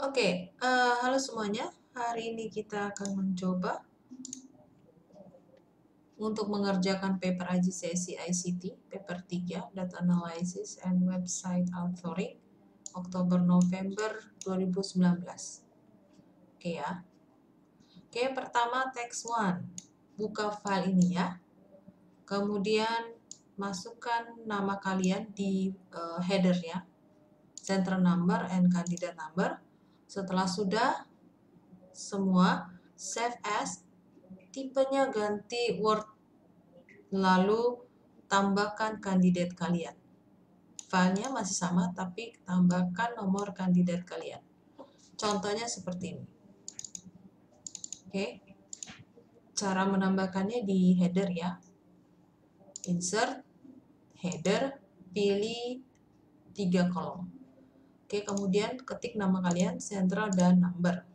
Oke, halo semuanya. Hari ini kita akan mencoba untuk mengerjakan paper IGCSE ICT, paper 3, Data Analysis and Website Authoring, Oktober-November 2019. Oke ya. Oke, pertama text 1. Buka file ini ya. Kemudian masukkan nama kalian di headernya, center number and candidate number. Setelah sudah semua, save as, tipenya ganti Word, lalu tambahkan kandidat kalian. Filenya masih sama, tapi tambahkan nomor kandidat kalian. Contohnya seperti ini. Oke, cara menambahkannya di header ya. Insert, header, pilih 3 kolom. Oke, kemudian ketik nama kalian, central dan number.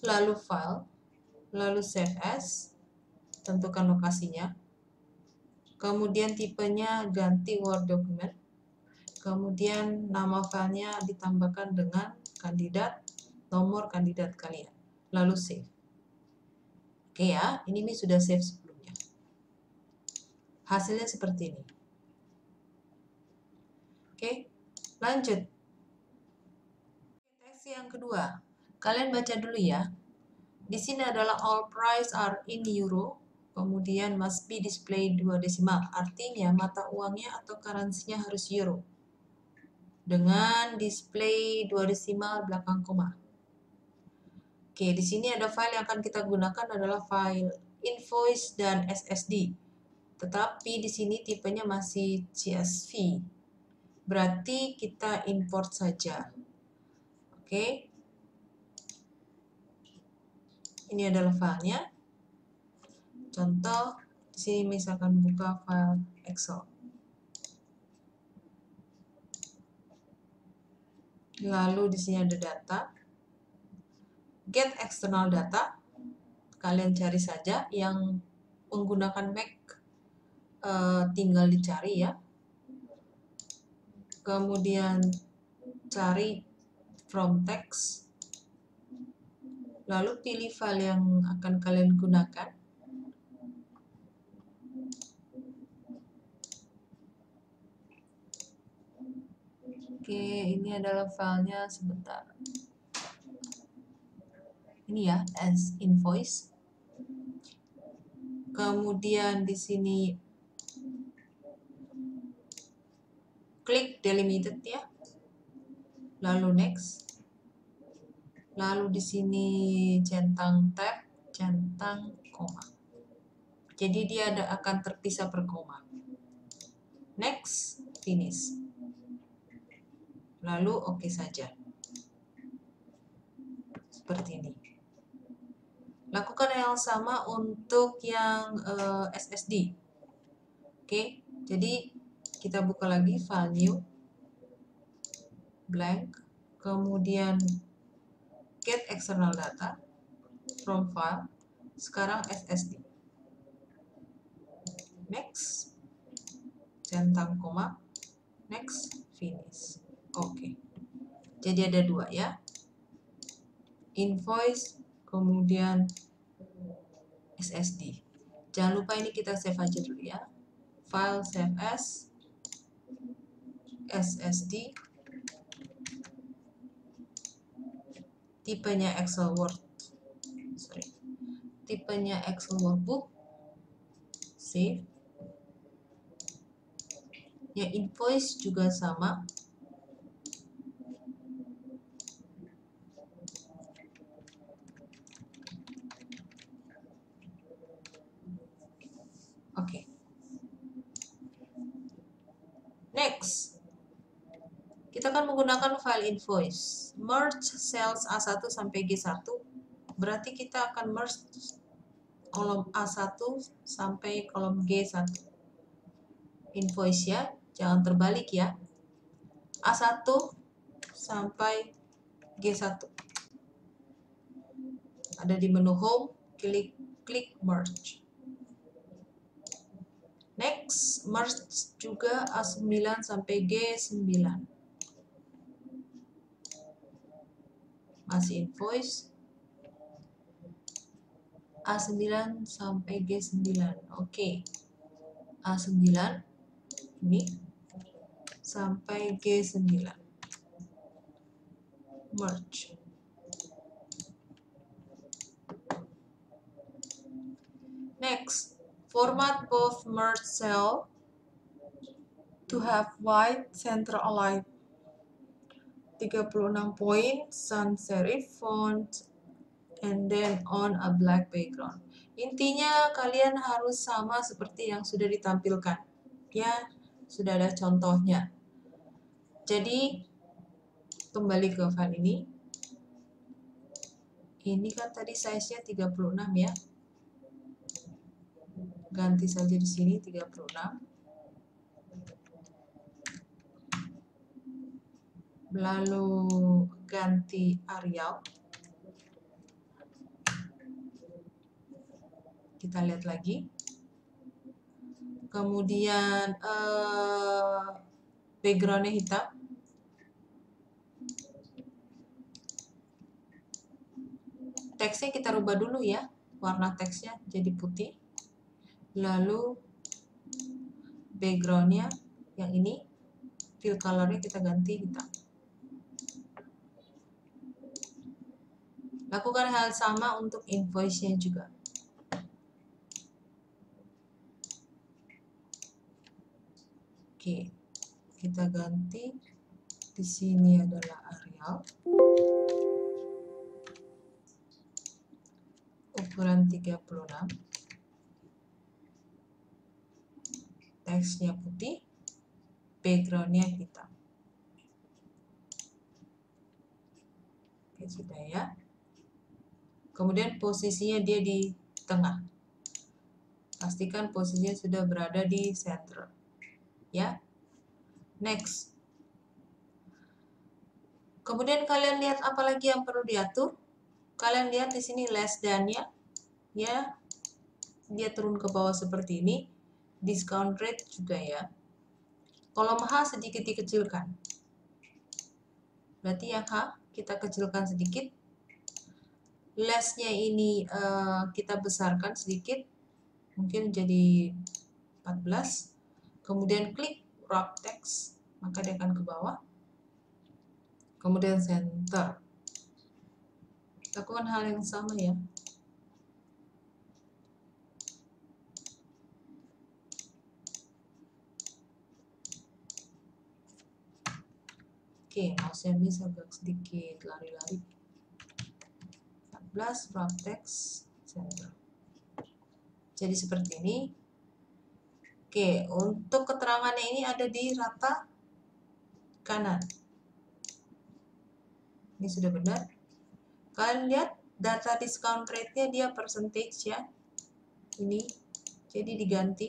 Lalu file, lalu save as, tentukan lokasinya. Kemudian tipenya ganti Word document. Kemudian nama filenya ditambahkan dengan kandidat, nomor kandidat kalian. Lalu save. Oke ya, ini sudah save sebelumnya. Hasilnya seperti ini. Oke, lanjut. Teks yang kedua. Kalian baca dulu ya. Di sini adalah all price are in euro. Kemudian must be display 2 desimal. Artinya mata uangnya atau currency-nya harus euro. Dengan display 2 desimal belakang koma. Oke, di sini ada file yang akan kita gunakan adalah file invoice dan SSD. Tetapi di sini tipenya masih CSV. Berarti kita import saja. Oke. Ini adalah filenya. Contoh, di sini misalkan buka file Excel. Lalu di sini ada data. Get external data, kalian cari saja yang menggunakan Mac, tinggal dicari ya. Kemudian cari from text, lalu pilih file yang akan kalian gunakan. Oke, ini adalah filenya, sebentar. Ini ya, as invoice. Kemudian di sini klik delimited ya. Lalu next. Lalu di sini centang tab, centang koma. Jadi dia akan terpisah per koma. Next, finish. Lalu oke saja. Seperti ini. Lakukan yang sama untuk yang SSD. Oke, jadi kita buka lagi file new, blank, kemudian get external data from file, sekarang SSD. Next, centang koma, next, finish. Oke, jadi ada 2 ya, invoice, kemudian SSD. Jangan lupa ini kita save aja dulu ya. File save as, SSD, tipenya Excel Word, tipenya Excel Workbook, save. Ya, invoice juga sama. Oke. Next, kita akan menggunakan file invoice. Merge cells A1 sampai G1. Berarti kita akan merge kolom A1 sampai kolom G1. Invoice ya, jangan terbalik ya. A1 sampai G1. Ada di menu home, klik merge. Next, merge juga A9 sampai G9. masih invoice A9 sampai G9. Oke. A9 ini sampai G9. Merge. Next, format both merge cell to have white center align. 36 point sans serif font and then on a black background. Intinya kalian harus sama seperti yang sudah ditampilkan. Ya, sudah ada contohnya. Jadi kembali ke file ini. Ini kan tadi size-nya 36 ya. Ganti saja di sini 36. Lalu ganti Arial. Kita lihat lagi. Kemudian background-nya hitam. Teksnya kita rubah dulu ya. Warna teksnya jadi putih. Lalu background-nya yang ini, fill color-nya kita ganti hitam. Lakukan hal sama untuk invoice-nya juga. Oke, kita ganti. Di sini adalah Arial. Ukuran 36. Teksnya putih. Background-nya hitam. Oke, sudah ya. Kemudian posisinya dia di tengah. Pastikan posisinya sudah berada di center. Ya. Next. Kemudian kalian lihat apa lagi yang perlu diatur? Kalian lihat di sini less than-nya. Ya. Dia turun ke bawah seperti ini. Discount rate juga ya. Kolom H sedikit dikecilkan. Berarti yang H kita kecilkan sedikit. Less-nya ini kita besarkan sedikit. Mungkin jadi 14. Kemudian klik wrap text, maka dia akan ke bawah. Kemudian center. Lakukan hal yang sama ya. Oke, mouse-nya bisa agak sedikit lari-lari. 14, wrap text, center. Jadi seperti ini. Oke, untuk keterangannya ini ada di rata kanan. Ini sudah benar. Kalian lihat data discount rate-nya dia percentage ya. Ini. Jadi diganti.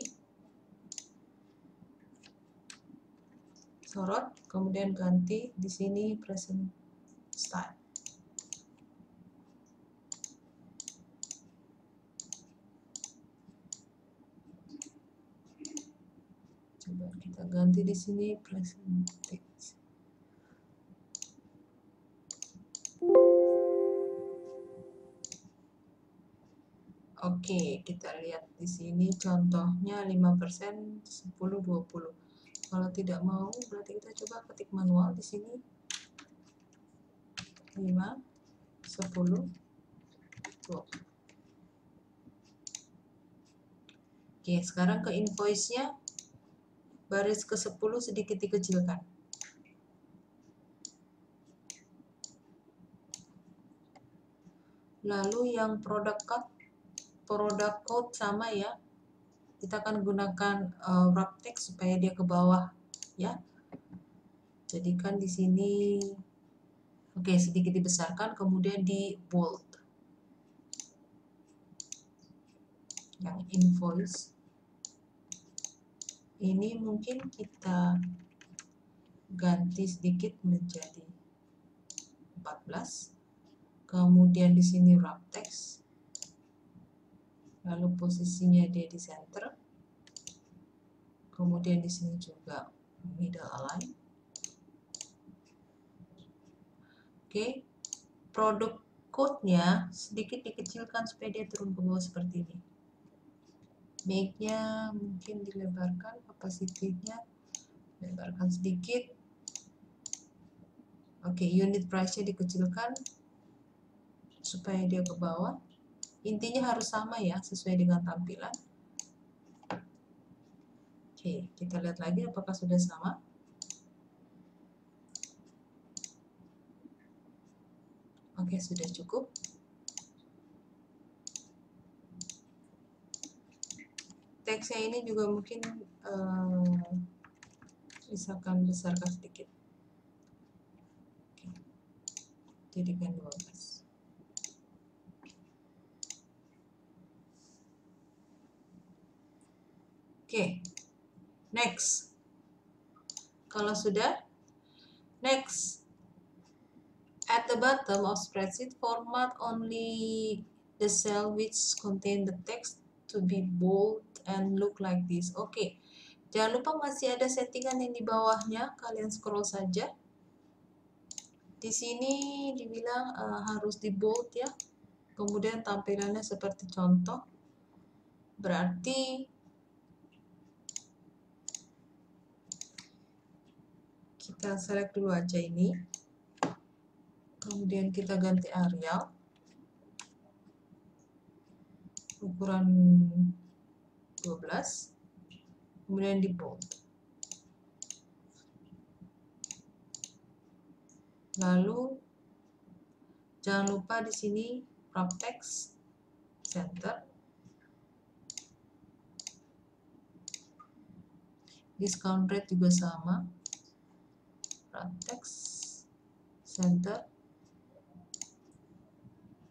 Sorot, kemudian ganti di sini present style. Coba kita ganti di sini present text. Oke, kita lihat di sini contohnya 5%, 10, 20. Kalau tidak mau, berarti kita coba ketik manual di sini. 5, 10, 20. Oke, sekarang ke invoice-nya. Baris ke-10 sedikit dikecilkan. Lalu yang product code sama ya. Kita akan gunakan wrap text supaya dia ke bawah ya. Jadikan di sini oke, sedikit dibesarkan kemudian di bold. Yang invoice ini mungkin kita ganti sedikit menjadi 14. Kemudian di sini wrap text. Lalu posisinya dia di center. Kemudian di sini juga middle align. Oke. produk code-nya sedikit dikecilkan supaya dia turun ke bawah seperti ini. Make-nya mungkin dilebarkan, capacity-nya lebarkan sedikit. Oke, unit price-nya dikecilkan supaya dia ke bawah. Intinya harus sama ya, sesuai dengan tampilan. Oke, kita lihat lagi apakah sudah sama. Oke, sudah cukup. Teksnya ini juga mungkin misalkan besarkan sedikit. Oke, jadikan 12. Oke, next. Kalau sudah, next. At the bottom of spreadsheet, format only the cell which contain the text to be bold and look like this. Oke, jangan lupa masih ada settingan yang di bawahnya. Kalian scroll saja. Di sini dibilang harus di bold ya. Kemudian tampilannya seperti contoh. Berarti kita select dulu aja ini. Kemudian kita ganti Arial. Ukuran 12. Kemudian di bold. Lalu jangan lupa di sini wrap text center. Discount rate juga sama. Wrap text center.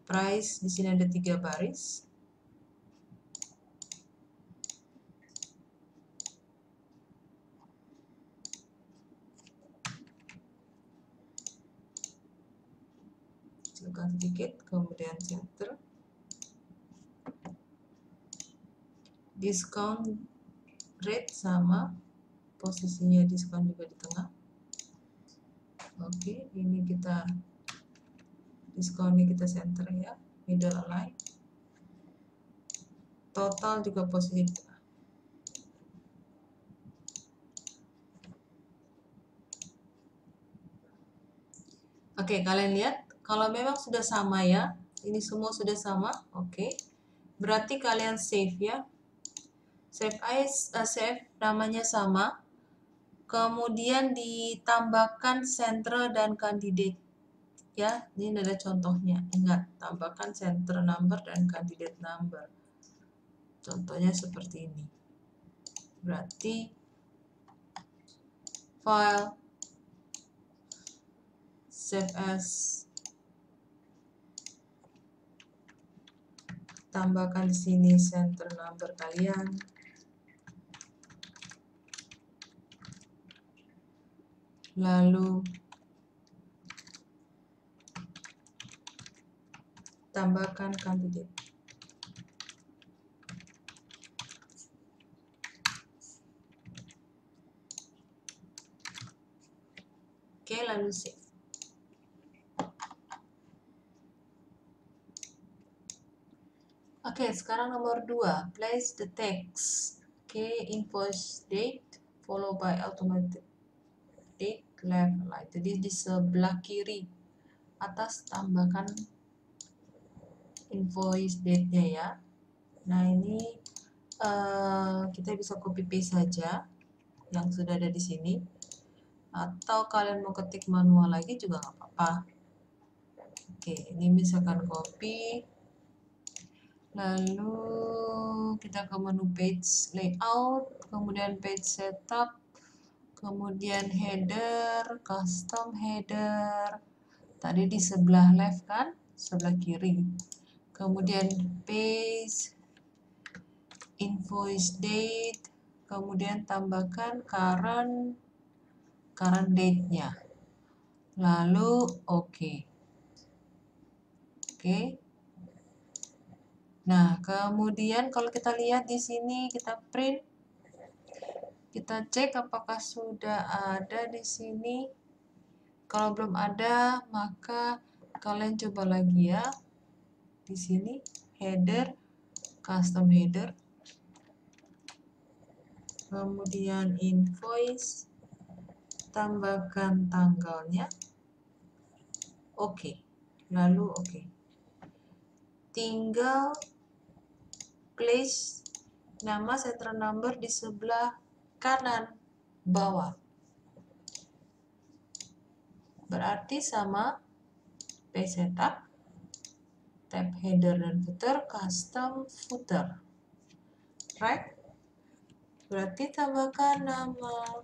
Price di sini ada 3 baris. Kecilkan sedikit, kemudian center. Discount rate sama, posisinya diskon juga di tengah. Oke, ini kita diskonnya kita center ya, middle align. Total juga posisi di tengah. Oke, kalian lihat kalau memang sudah sama ya, ini semua sudah sama. Oke, berarti kalian save ya. Save namanya sama. Kemudian ditambahkan sentra dan candidate ya, ini ada contohnya. Ingat, tambahkan center number dan candidate number. Contohnya seperti ini. Berarti file save as, tambahkan di sini center number kalian. Lalu tambahkan candidate. Oke, lalu save. Oke, sekarang nomor 2, place the text. Oke, invoice date followed by automated date left right. Jadi di sebelah kiri atas tambahkan invoice date-nya ya. Nah, ini kita bisa copy paste saja yang sudah ada di sini. Atau kalian mau ketik manual lagi juga nggak apa-apa. Oke, ini misalkan copy. Lalu kita ke menu page layout, kemudian page setup, kemudian header, custom header. Tadi di sebelah left kan, sebelah kiri. Kemudian page, invoice date, kemudian tambahkan current date-nya. Lalu oke. Nah, kemudian kalau kita lihat di sini, kita print, kita cek apakah sudah ada di sini. Kalau belum ada, maka Kalian coba lagi ya. Di sini header, custom header, kemudian invoice, tambahkan tanggalnya. Oke. Lalu oke. Tinggal place nama central number di sebelah kanan bawah. Berarti sama page setup, tab header dan footer, custom footer. Right? Berarti tambahkan nama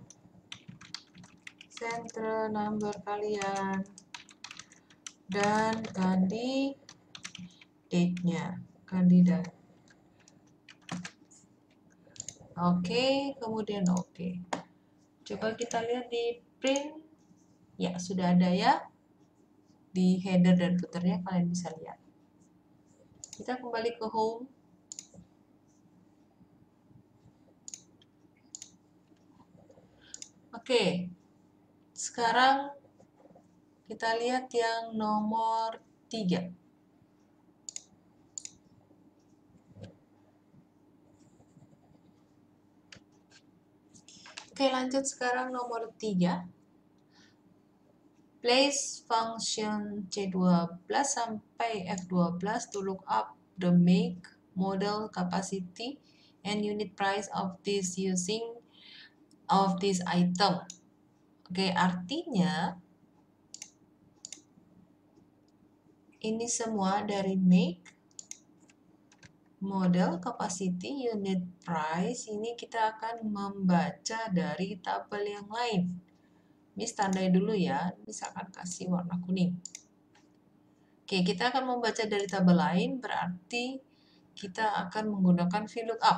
central number kalian dan ganti date-nya, kandidat. Oke, kemudian oke. Coba kita lihat di print. Ya, sudah ada ya. Di header dan footernya kalian bisa lihat. Kita kembali ke home. Oke. Sekarang kita lihat yang nomor 3. Oke, lanjut sekarang nomor 3. Place function C12 sampai F12 to look up the make, model, capacity, and unit price of this using of this item. Oke, artinya ini semua dari make, model, capacity, unit price. Ini kita akan membaca dari tabel yang lain. Miss tandai dulu ya, misalkan kasih warna kuning. Oke, kita akan membaca dari tabel lain, berarti kita akan menggunakan VLOOKUP.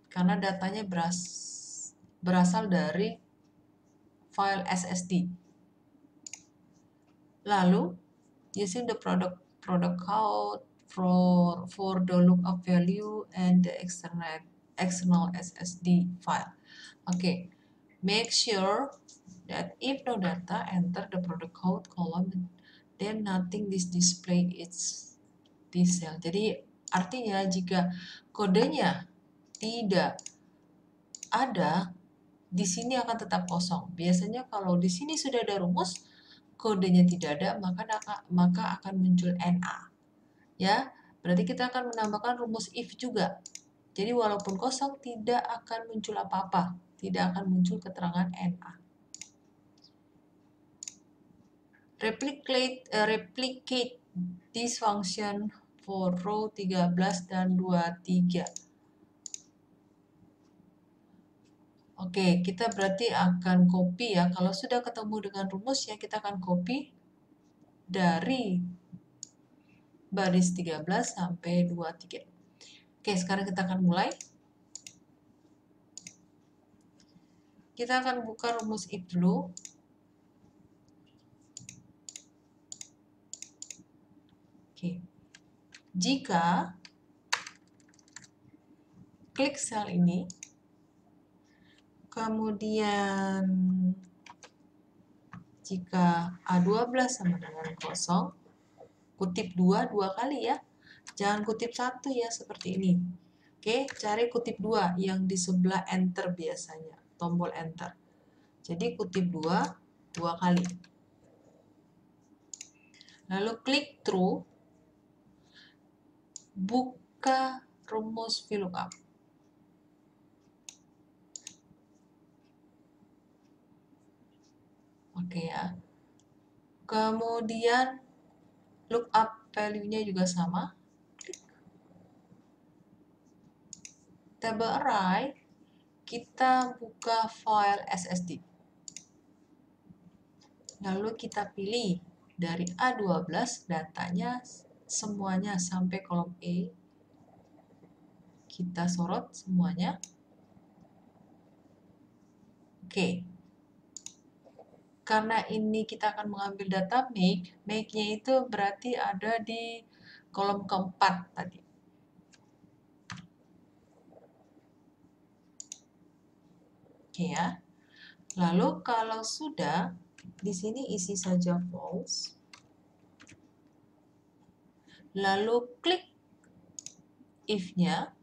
Karena datanya berasal dari file SSD. Lalu, using the product code for the lookup value and the external SSD file. Okay, make sure that if no data enter the product code column, then nothing is displayed its this cell. Jadi artinya jika kodenya tidak ada, di sini akan tetap kosong. Biasanya kalau di sini sudah ada rumus, kodenya tidak ada, maka akan muncul NA. Ya, berarti kita akan menambahkan rumus if juga. Jadi walaupun kosong tidak akan muncul apa-apa, tidak akan muncul keterangan NA. Replicate this function for row 13 dan 23. Oke, kita berarti akan copy ya. Kalau sudah ketemu dengan rumusnya, kita akan copy dari baris 13 sampai 23. Oke, sekarang kita akan mulai. Kita akan buka rumus if dulu. Oke. Jika klik sel ini, kemudian jika A12 sama dengan kosong, kutip 2 kali ya. Jangan kutip 1 ya, seperti ini. Oke, cari kutip 2 yang di sebelah enter biasanya, tombol enter. Jadi kutip 2 kali. Lalu klik true, buka rumus VLOOKUP. Oke ya. Kemudian lookup value-nya juga sama. Klik. Tabel array, kita buka file SSD. Lalu kita pilih dari A12 datanya semuanya sampai kolom E. Kita sorot semuanya. Oke. Karena ini kita akan mengambil data make-nya itu berarti ada di kolom keempat tadi. Oke ya. Lalu kalau sudah, di sini isi saja false. lalu klik if-nya,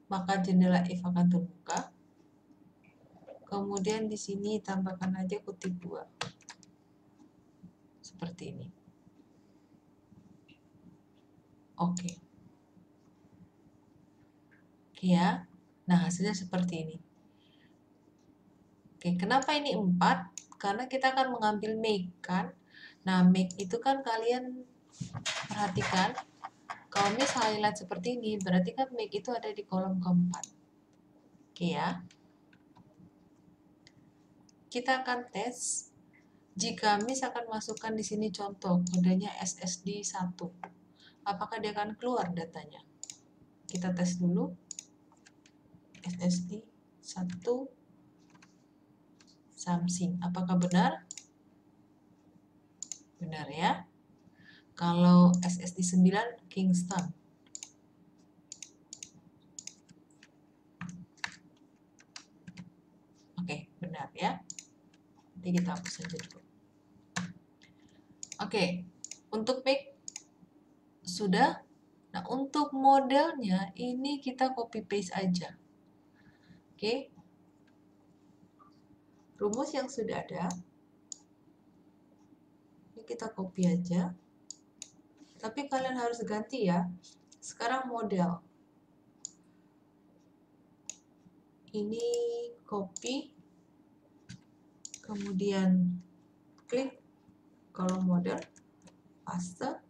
maka jendela if akan terbuka. Kemudian di sini tambahkan aja kutip 2. Seperti ini. Oke. Oke ya. Nah, hasilnya seperti ini. Oke, kenapa ini 4? Karena kita akan mengambil make kan. Nah, make itu kan kalian perhatikan, kalau miss highlight seperti ini, berarti kan make itu ada di kolom keempat. Oke ya. Kita akan tes jika miss akan masukkan di sini contoh kodenya SSD 1. Apakah dia akan keluar datanya? Kita tes dulu. SSD 1 Samsung. Apakah benar? Benar ya. Kalau SSD 9 Kingston. Oke, benar ya. Nanti kita hapus saja dulu. Oke, untuk make sudah. Nah, untuk modelnya ini kita copy paste aja. Oke. Rumus yang sudah ada. Ini kita copy aja. Tapi kalian harus ganti ya. Sekarang model. Ini copy. Kemudian klik kolom model. Paste.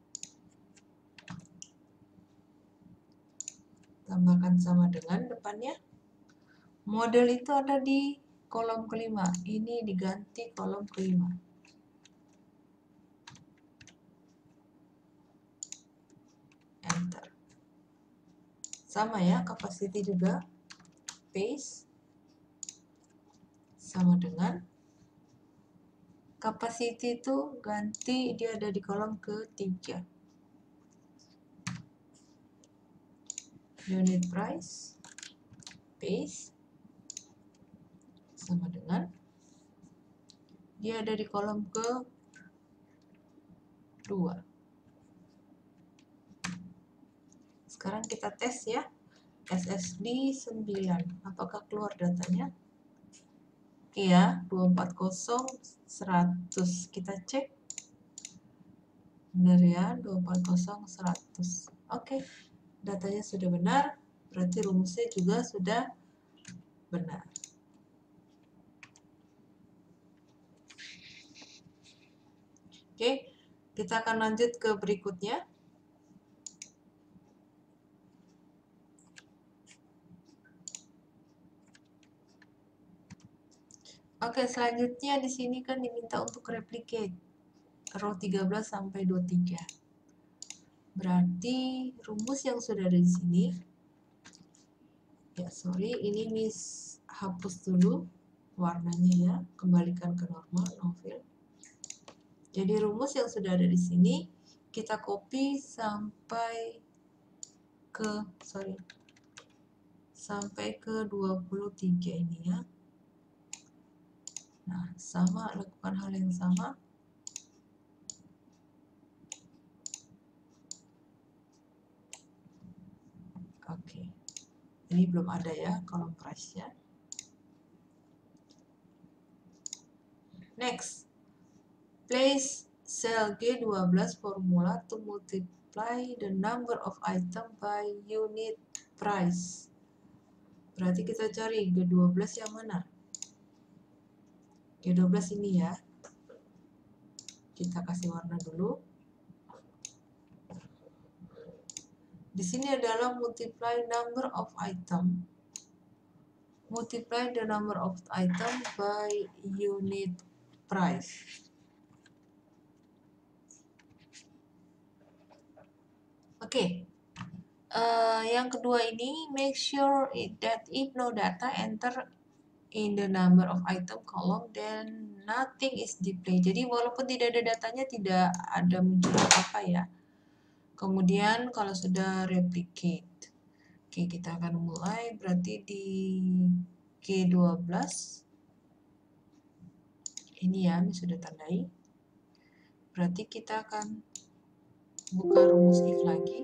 Tambahkan sama dengan depannya. Model itu ada di kolom kelima. Ini diganti kolom kelima. Enter. Sama ya, capacity juga. Paste. Sama dengan capacity itu ganti, dia ada di kolom ketiga. Unit price. Paste. Sama dengan dia ada di kolom ke-2. Sekarang kita tes ya. SSD 9. Apakah keluar datanya? Oke ya, 240 100. Kita cek. Benar ya, 240 100. Oke. Datanya sudah benar, berarti rumusnya juga sudah benar. Oke, kita akan lanjut ke berikutnya. Oke, selanjutnya di sini kan diminta untuk replicate row 13 sampai 23. Berarti rumus yang sudah ada di sini. Ya, sorry, ini miss hapus dulu warnanya ya, kembalikan ke normal, no fill. Jadi rumus yang sudah ada di sini kita copy sampai ke sampai ke 23 ini ya. Nah, sama, lakukan hal yang sama. Oke. Ini belum ada ya kolom price-nya. Next. Place cell G12 formula to multiply the number of item by unit price. Berarti kita cari G12 yang mana? G12 ini ya. Kita kasih warna dulu. Di sini adalah multiply number of item. Multiply the number of item by unit price. Oke. Yang kedua ini, make sure that if no data enter in the number of item column, then nothing is displayed. Jadi walaupun tidak ada datanya, tidak ada muncul apa-apa ya. Kemudian kalau sudah replicate, oke, kita akan mulai. Berarti di G12 ini ya, ini sudah tandai. Berarti kita akan buka rumus if lagi,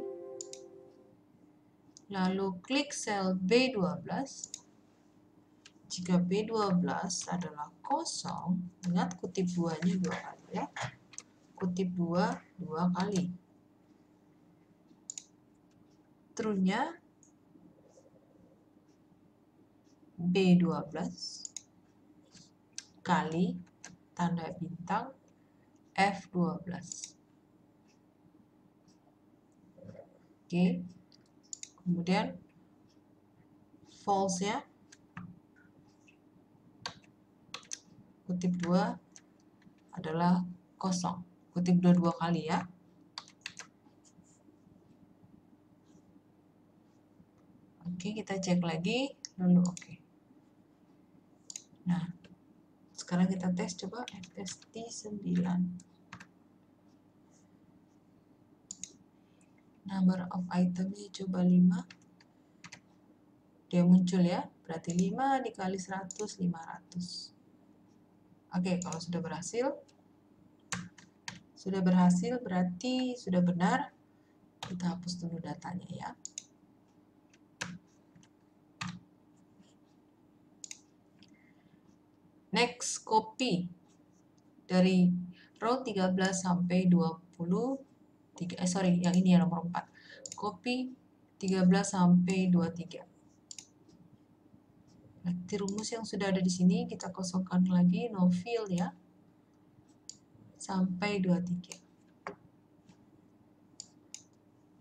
lalu klik sel B12. Jika B12 adalah kosong, ingat kutip 2-nya 2 kali ya. Kutip 2 kali. True-nya B12 kali tanda bintang F12. Oke. Kemudian false-nya kutip 2 adalah kosong. Kutip 2 kali ya. Oke, kita cek lagi, lalu oke. Nah, sekarang kita tes coba FST 9. Number of itemnya coba 5. Dia muncul ya, berarti 5 dikali 100, 500. Oke, kalau sudah berhasil berarti sudah benar. Kita hapus dulu datanya ya. Next, copy dari row 13 sampai 23. Yang ini ya nomor 4. Copy 13 sampai 23. Berarti rumus yang sudah ada di sini kita kosongkan lagi, no fill ya. Sampai 23.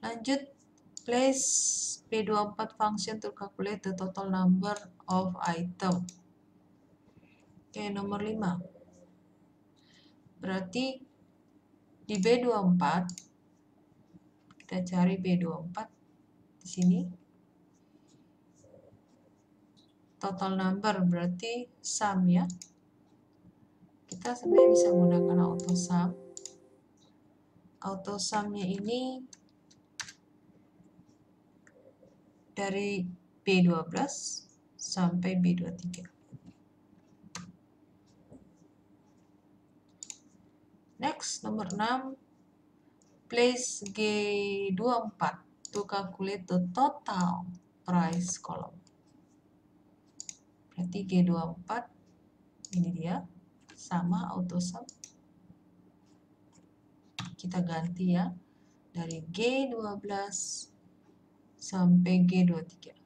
Lanjut, place P24 function to calculate the total number of item. Oke, nomor 5. Berarti di B24 kita cari B24 di sini. Total number berarti sum ya. Kita sebenarnya bisa menggunakan auto sum. Auto sum-nya ini dari B12 sampai B23. Next, nomor 6. Place G24 to calculate the total price column. Berarti G24 ini dia, sama auto sum. Kita ganti ya, dari G12 sampai G23.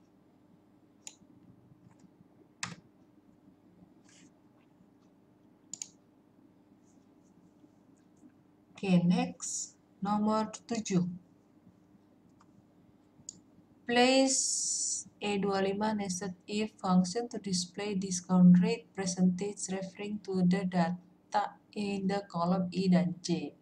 Oke, next, nomor 7. Place E25 nested if function to display discount rate percentage referring to the data in the column I dan J.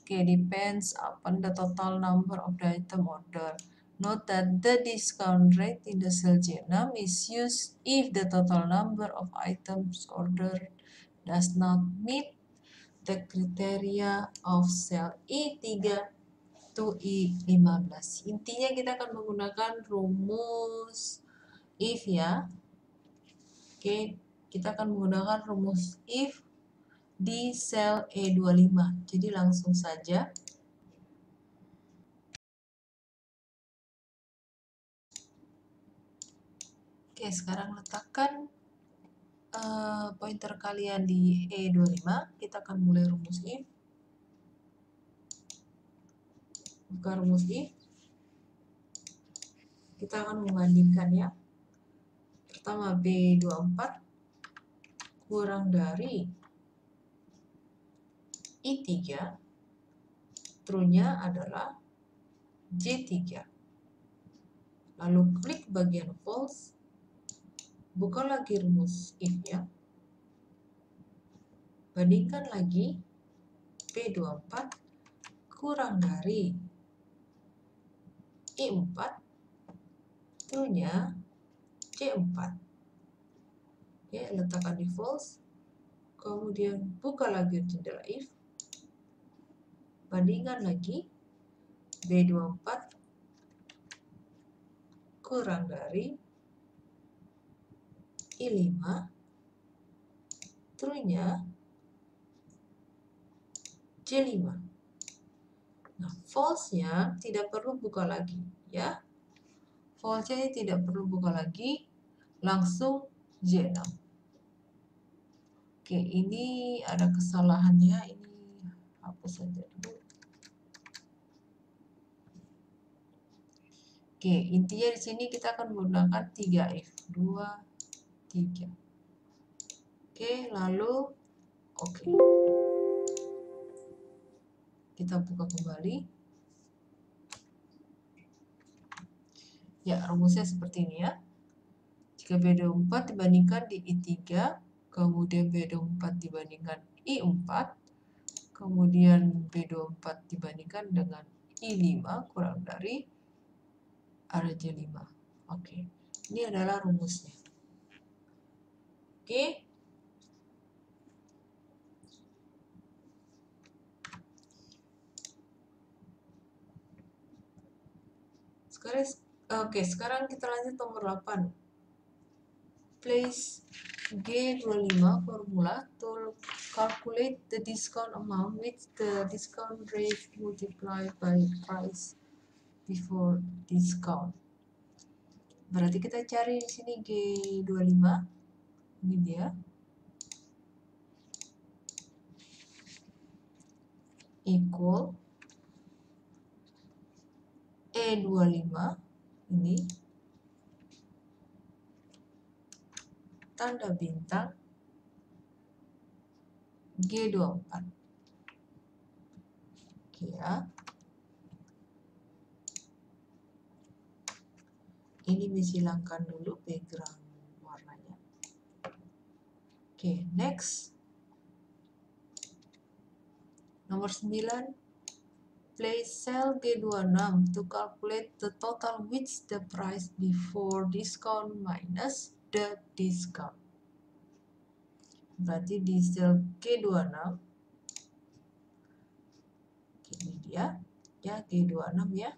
Okay, depends upon the total number of the item order. Note that the discount rate in the cell G6 is used if the total number of items ordered does not meet the criteria of cell I3 to I15. Intinya kita akan menggunakan rumus if ya. Oke, kita akan menggunakan rumus if di sel E25. Jadi langsung saja. Oke, sekarang letakkan pointer kalian di E25. Kita akan mulai rumus if. Buka rumus if. Kita akan membandingkan ya. Pertama B24 kurang dari I3. True-nya adalah J3. Lalu klik bagian false. Buka lagi rumus if ya. Bandingkan lagi B24 kurang dari I4. True-nya C4. Ya, letakkan di false. Kemudian buka lagi jendela if. Bandingkan lagi B24 kurang dari I5. True-nya C5. Nah, false-nya tidak perlu buka lagi, ya. False-nya tidak perlu buka lagi, langsung J6. Oke, ini ada kesalahannya, ini hapus saja dulu. Oke, intinya di sini kita akan menggunakan 3F, 2, 3. Oke, lalu oke. Kita buka kembali. Ya, rumusnya seperti ini ya. Jika B24 dibandingkan di I3, kemudian B24 dibandingkan I4, kemudian B24 dibandingkan dengan I5 kurang dari ada J5. Oke, ini adalah rumusnya. Oke. Sekarang kita lanjut nomor 8. Place G25 formula to calculate the discount amount with the discount rate multiplied by price before discount. Berarti kita cari di sini G25. Ini dia. Equal E25 ini tanda bintang G24. Oke ya. Ini hilangkan dulu background warnanya. Oke, next. Nomor 9. Place cell G26 to calculate the total which the price before discount minus the discount. Berarti di sel G26, ini dia, ya G26 ya,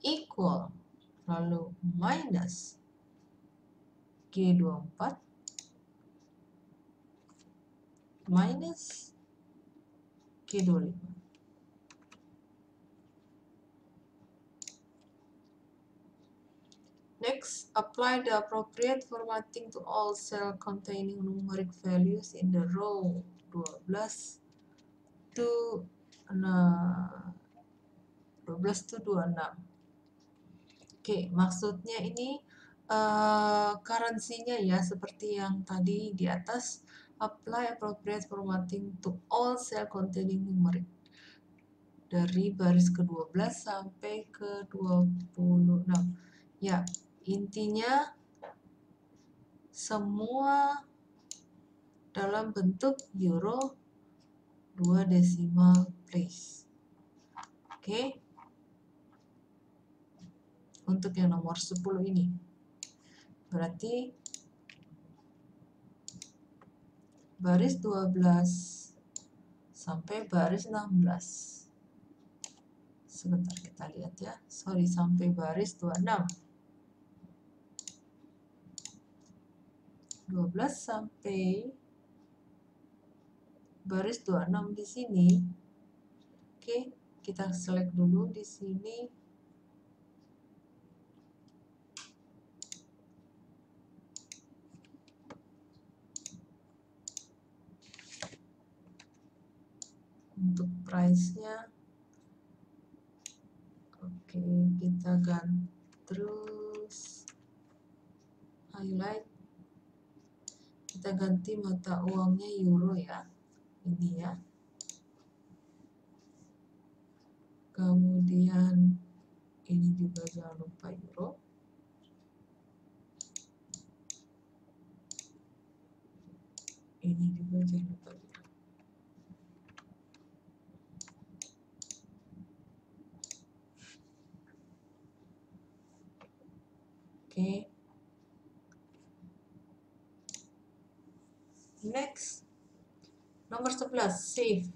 equal, lalu minus G24 minus G25. Next, apply the appropriate formatting to all cells containing numeric values in the row 12 to 26. Oke, maksudnya ini currency-nya ya seperti yang tadi di atas, apply appropriate formatting to all cell containing numeric dari baris ke-12 sampai ke-26. Ya, intinya semua dalam bentuk euro 2 decimal place. Oke. Untuk yang nomor 10 ini. Berarti baris 12 sampai baris 16. Sebentar kita lihat ya. Sampai baris 26. 12 sampai baris 26 di sini. Oke, kita select dulu di sini. Untuk price-nya, oke, kita ganti terus highlight. Kita ganti mata uangnya euro ya. Ini ya. Kemudian ini juga jangan lupa euro. Ini juga jangan lupa euro. Oke. Next. Nomor 11, save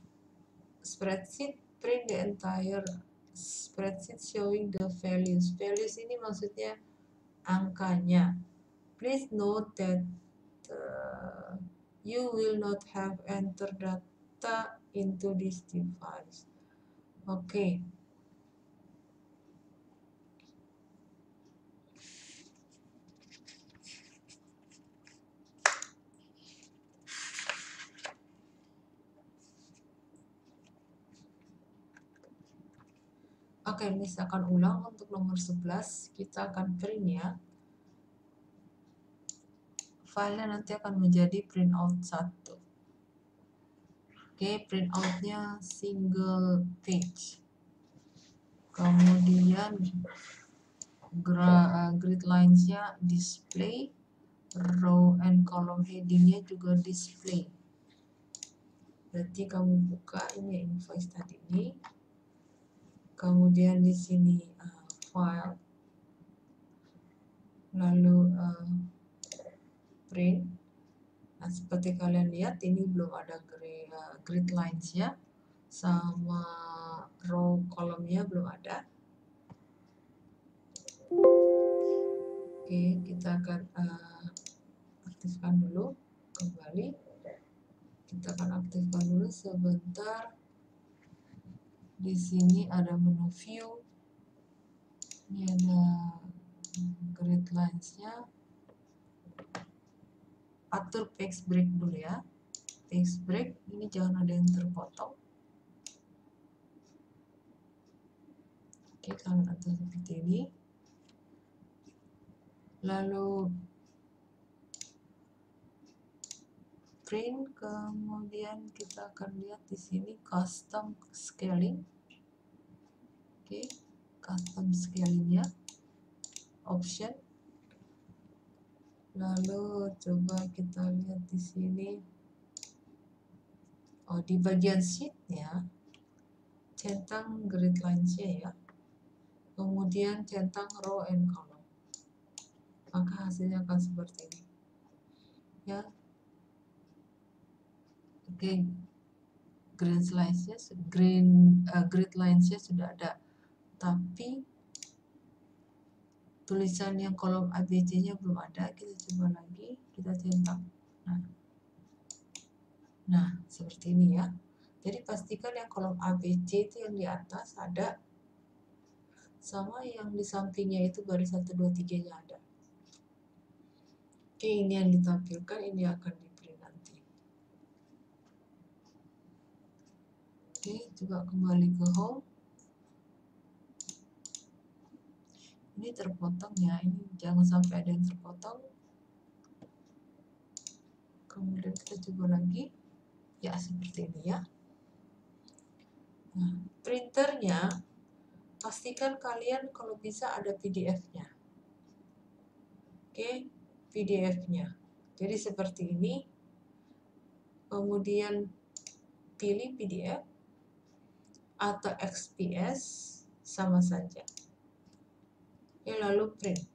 spreadsheet, print the entire spreadsheet showing the values. Values ini maksudnya angkanya. Please note that you will not have entered data into this device. Oke. Oke, misalkan ulang untuk nomor 11, kita akan print ya. Filenya nanti akan menjadi printout 1. Oke, printoutnya single page. Kemudian grid lines-nya display, row and column heading-nya juga display. Berarti kamu buka ini invoice tadi ini. Kemudian di sini file, lalu print. Nah, seperti kalian lihat ini belum ada grid lines ya, sama row kolomnya belum ada. Oke, kita akan aktifkan dulu kembali. Kita akan aktifkan dulu sebentar. Di sini ada menu view. Ini ada grid lines-nya. Atur page break dulu ya. Page break ini jangan ada yang terpotong. Oke, kalian atur seperti ini. Lalu print, kemudian kita akan lihat di sini custom scaling. Oke, custom scaling ya, option. Lalu coba kita lihat di sini. Oh, di bagian sheet-nya centang grid lines-nya ya. Kemudian centang row and column. Maka hasilnya akan seperti ini. Ya. Oke. Grid lines-nya sudah ada. Tapi tulisan yang kolom ABC-nya belum ada. Kita coba lagi, kita centang. Nah, seperti ini ya. Jadi pastikan yang kolom ABC itu yang di atas ada, sama yang di sampingnya itu baris 1, 2, 3-nya ada. Oke, ini yang ditampilkan, ini akan di print nanti. Oke, coba kembali ke home. Ini terpotong ya, ini jangan sampai ada yang terpotong. Kemudian kita coba lagi. Ya, seperti ini ya. Nah, printernya pastikan kalian kalau bisa ada PDF-nya. Oke, PDF-nya. Jadi seperti ini. Kemudian pilih PDF atau XPS, sama saja. Oke, lalu print.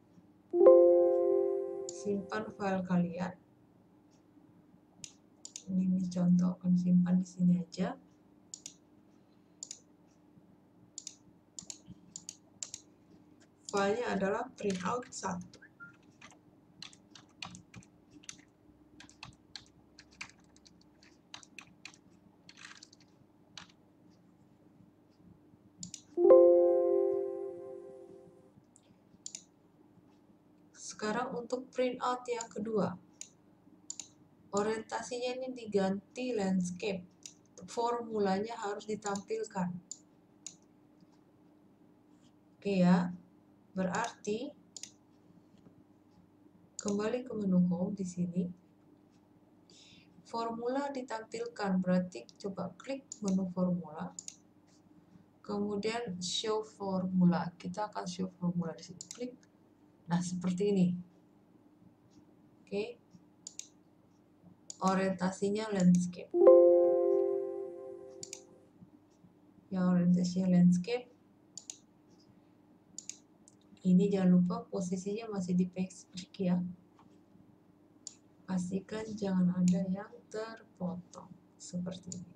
Simpan file kalian. Ini contoh, akan simpan di sini aja. Filenya adalah printout 1. Sekarang untuk printout yang kedua. Orientasinya ini diganti landscape. Formulanya harus ditampilkan. Oke ya. Berarti kembali ke menu home di sini. Formula ditampilkan, berarti coba klik menu formula. Kemudian show formula. Kita akan show formula di sini. Klik. Nah, seperti ini. Oke. Orientasinya landscape. Yang orientasinya landscape. Ini jangan lupa posisinya masih di page break ya. Pastikan jangan ada yang terpotong. Seperti ini.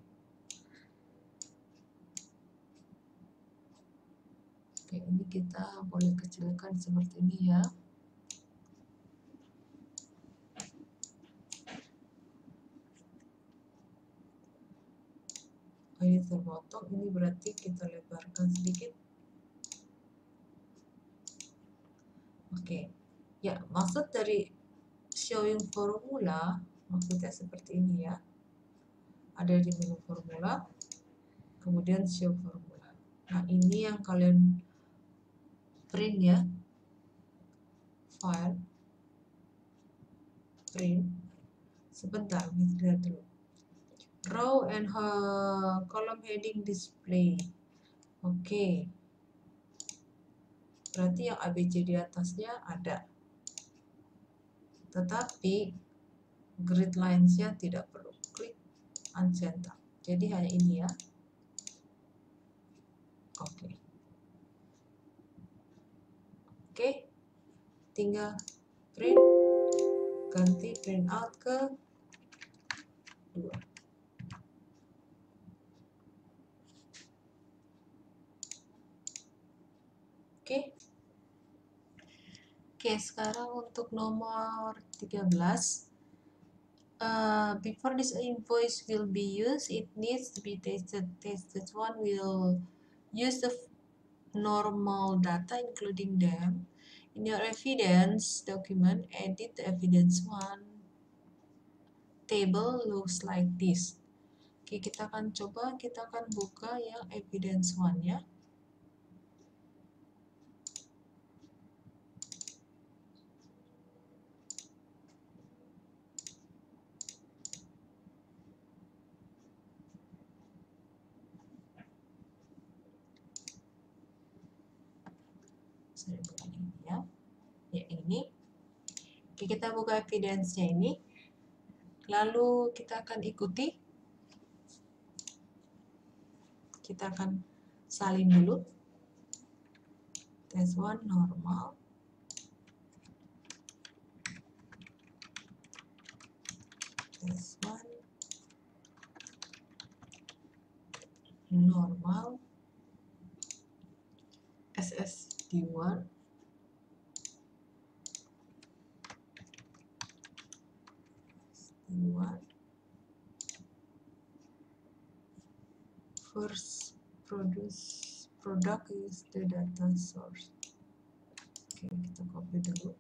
Oke, ini kita boleh kecilkan seperti ini ya. Oh, ini terpotong, ini berarti kita lebarkan sedikit. Oke, ya maksud dari showing formula maksudnya seperti ini ya. Ada di menu formula, kemudian show formula. Nah ini yang kalian print ya, file, print. Sebentar, lihat dulu. Row and column heading display. Oke. Berarti yang ABC di atasnya ada. Tetapi grid lines-nya tidak perlu. Klik uncenter. Jadi hanya ini ya. Oke. Oke. Tinggal print, ganti print out ke 2. Oke. Oke, sekarang untuk nomor 13. Before this invoice will be used, it needs to be tested. Tested one will use the normal data including them. In your evidence document, edit the evidence one. Table looks like this. Oke, kita akan buka yang evidence one ya. Saya buka ini ya. Ya ini. Oke, kita buka evidence-nya ini. Lalu kita akan ikuti. Kita akan salin dulu. Test 1 normal. Test 1 normal. SSD1. First product is the data source. Oke, kita copy dulu.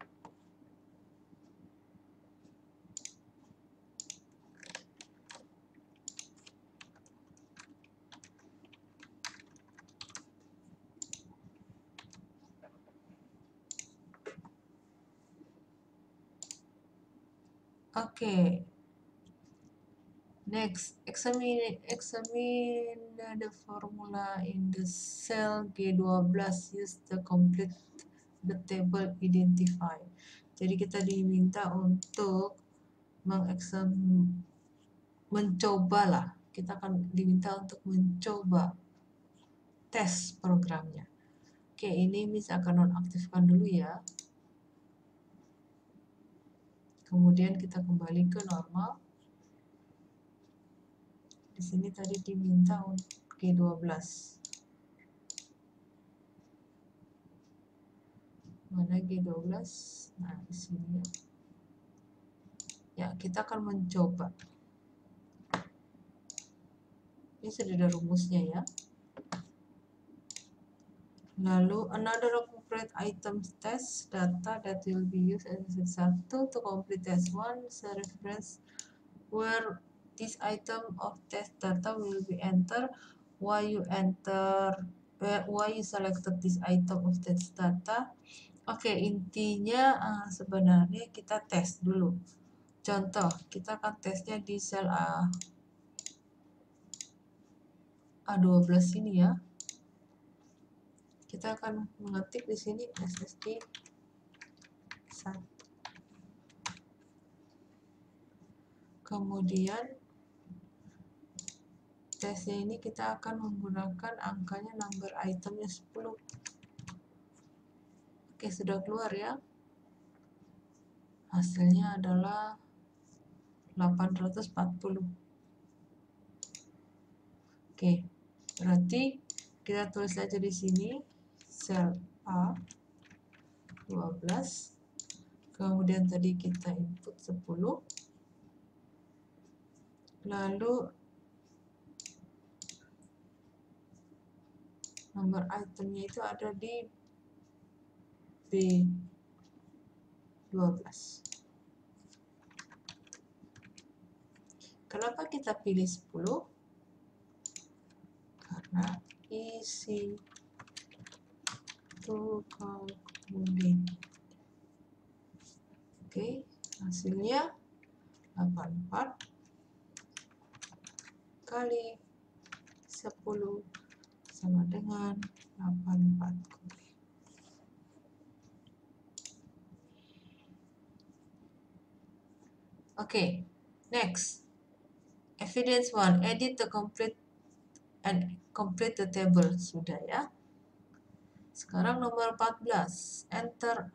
Oke. Next, examine the formula in the cell G12. Use the complete the table identify. Jadi kita diminta untuk mencoba lah. Kita akan diminta untuk mencoba tes programnya. Oke, ini Miss akan nonaktifkan dulu ya. Kemudian kita kembali ke normal. Di sini tadi diminta untuk G12. Mana G12? Nah, di sini ya. Ya, kita akan mencoba. Ini sudah ada rumusnya ya. Lalu another complete items test data that will be used as a 1 to complete test 1 is a reference where this item of test data will be entered. Why you selected this item of test data? Oke, intinya sebenarnya kita tes dulu. Contoh, kita akan tesnya di sel A12 ini ya. Kita akan mengetik di sini SSD 1. Kemudian tesnya ini kita akan menggunakan angkanya number itemnya 10. Oke, sudah keluar ya. Hasilnya adalah 840. Oke, berarti kita tulis aja di sini sel A12. Kemudian tadi kita input 10. Lalu Nomor itemnya itu ada di B12. Kenapa kita pilih 10? Karena easy to calculate. Oke, hasilnya 84 kali 10 sama dengan 84. Oke, next. Evidence 1, edit the complete the table. Sudah ya. Sekarang nomor 14, enter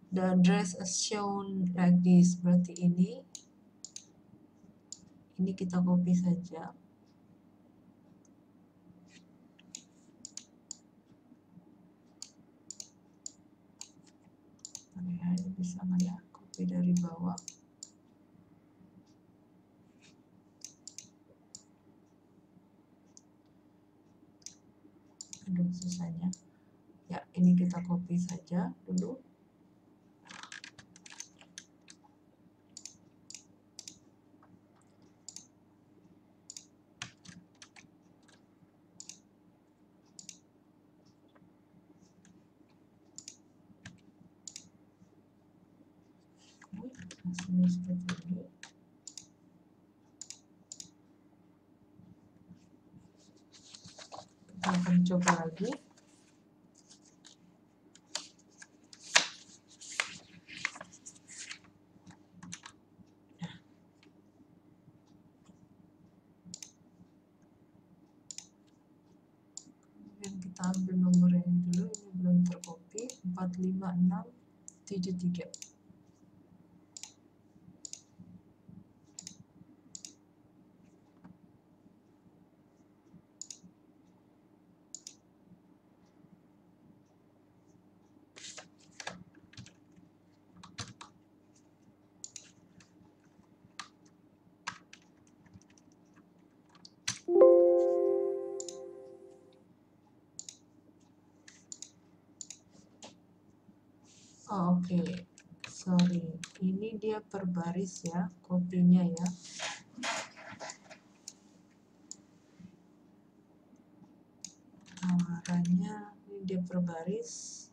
the address as shown like this. Berarti ini kita copy saja. Ini bisa nggak ya? Copy dari bawah. Aduh, susahnya. Ya, ini kita copy saja dulu. Hasilnya seperti ini. Kita akan coba lagi. Kemudian kita ambil nomor yang dulu, ini belum tercopy, 45673. Oh, oke. Sorry, ini dia per baris ya, kopinya ya. Tawarannya ini dia per baris.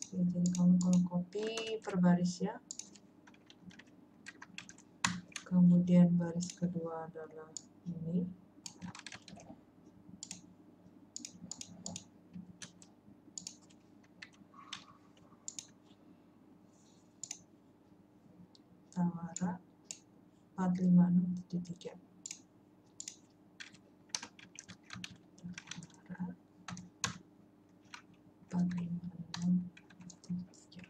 Oke, jadi kamu kalau copy per baris ya. Kemudian baris kedua adalah ini. Tawara 45673. Tawara 45673.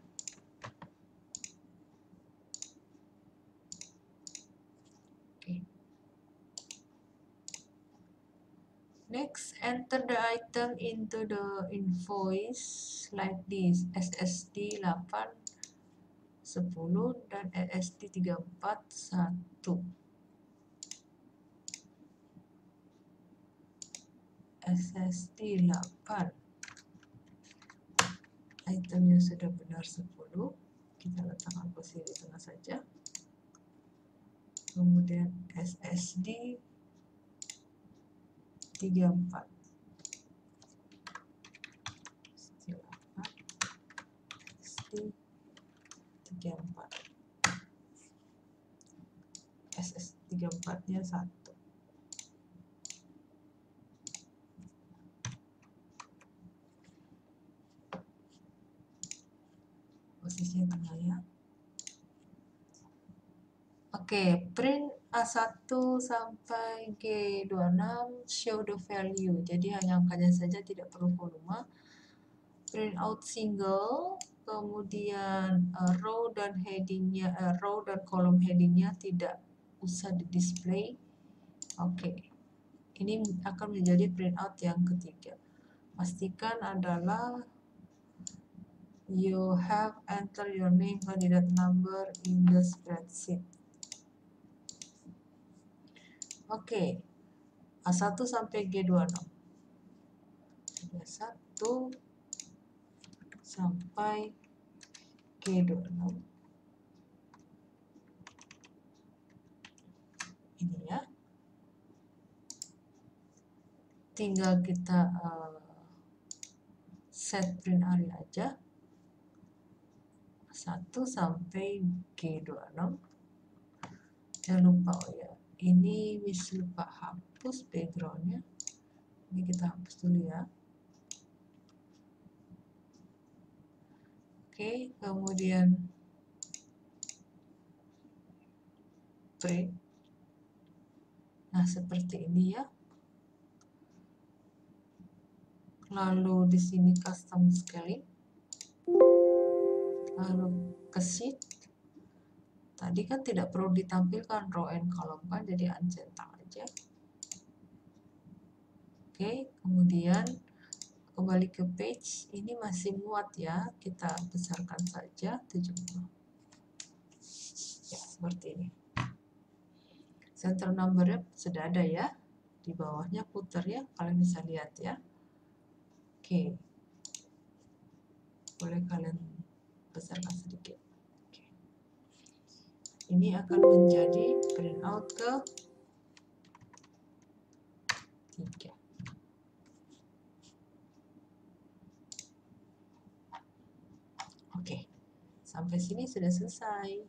Oke. Next, enter the item into the invoice like this. SSD 8 10 dan SSD 341. SSD 8. Itemnya sudah benar 10. Kita letakkan posisi di tengah saja. Kemudian SSD 34. SSD 34. SSD 34-nya 1. Posisinya tengah ya. Oke, print A1 sampai G26 show the value. Jadi hanya angkanya saja, tidak perlu volume. Print out single, kemudian row dan headingnya, row dan kolom headingnya tidak usah di display. Oke, ini akan menjadi print out yang ketiga. Pastikan adalah you have enter your name candidate number in the spreadsheet. Oke, A1 sampai G26. sudah 1 sampai G26 ini ya. Tinggal kita set print area aja 1 sampai G26. Jangan lupa, oh ya, ini Miss lupa hapus backgroundnya. Ini kita hapus dulu ya. Oke, kemudian print. Nah, seperti ini ya. Lalu di sini custom scaling. Lalu ke sheet. Tadi kan tidak perlu ditampilkan row and column kan, jadi uncetak aja. Oke, kemudian kembali ke page. Ini masih muat ya, kita besarkan saja 70. Ya, seperti ini. Center number sudah ada ya. Di bawahnya footer ya, kalian bisa lihat ya. Oke. Boleh kalian besarkan sedikit. Ini akan menjadi print out ke 3. Oke, sampai sini sudah selesai.